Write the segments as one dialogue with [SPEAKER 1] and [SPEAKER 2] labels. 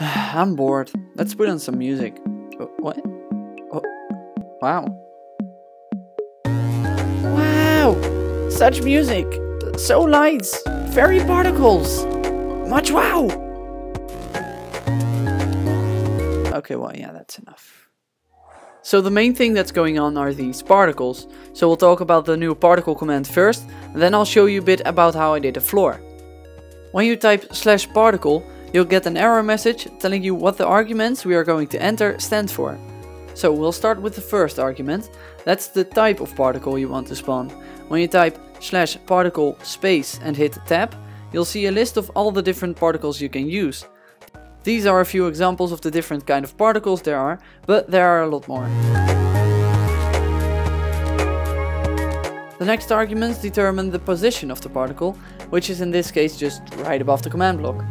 [SPEAKER 1] I'm bored. Let's put on some music. What? Oh, wow. Wow! Such music! So lights! Fairy particles! Much wow! Okay, well, yeah, that's enough. So the main thing that's going on are these particles. So we'll talk about the new particle command first, and then I'll show you a bit about how I did the floor. When you type /particle, you'll get an error message telling you what the arguments we are going to enter stand for. So we'll start with the first argument. That's the type of particle you want to spawn. When you type /particle space and hit tab, you'll see a list of all the different particles you can use. These are a few examples of the different kind of particles there are, but there are a lot more. The next arguments determine the position of the particle, which is in this case just right above the command block.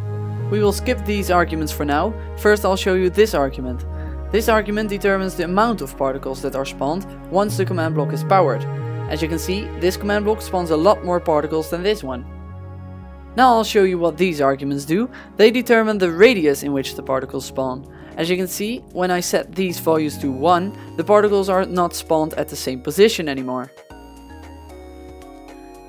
[SPEAKER 1] We will skip these arguments for now. First I'll show you this argument. This argument determines the amount of particles that are spawned once the command block is powered. As you can see, this command block spawns a lot more particles than this one. Now I'll show you what these arguments do. They determine the radius in which the particles spawn. As you can see, when I set these values to 1, the particles are not spawned at the same position anymore.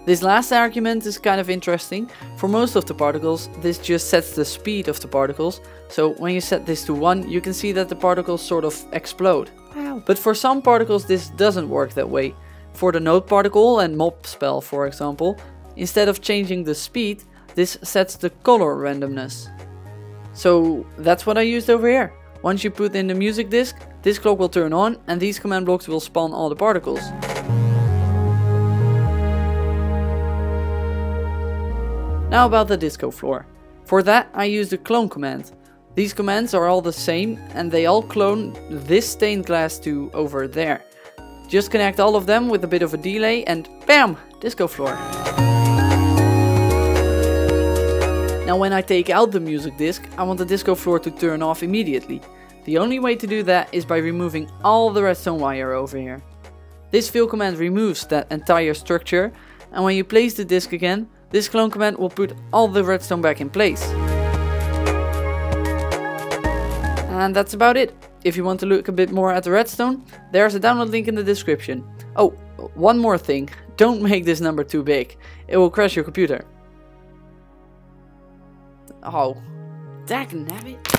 [SPEAKER 1] This last argument is kind of interesting. For most of the particles, this just sets the speed of the particles. So when you set this to 1, you can see that the particles sort of explode. Wow. But for some particles this doesn't work that way. For the node particle and mob spell, for example, instead of changing the speed, this sets the color randomness. So that's what I used over here. Once you put in the music disc, this clock will turn on and these command blocks will spawn all the particles. Now about the disco floor. For that I used the clone command. These commands are all the same and they all clone this stained glass to over there. Just connect all of them with a bit of a delay and bam! Disco floor. Now when I take out the music disc, I want the disco floor to turn off immediately. The only way to do that is by removing all the redstone wire over here. This fill command removes that entire structure, and when you place the disc again, this clone command will put all the redstone back in place. And that's about it. If you want to look a bit more at the redstone, there's a download link in the description. Oh, one more thing. Don't make this number too big. It will crash your computer. Oh, dagnabbit.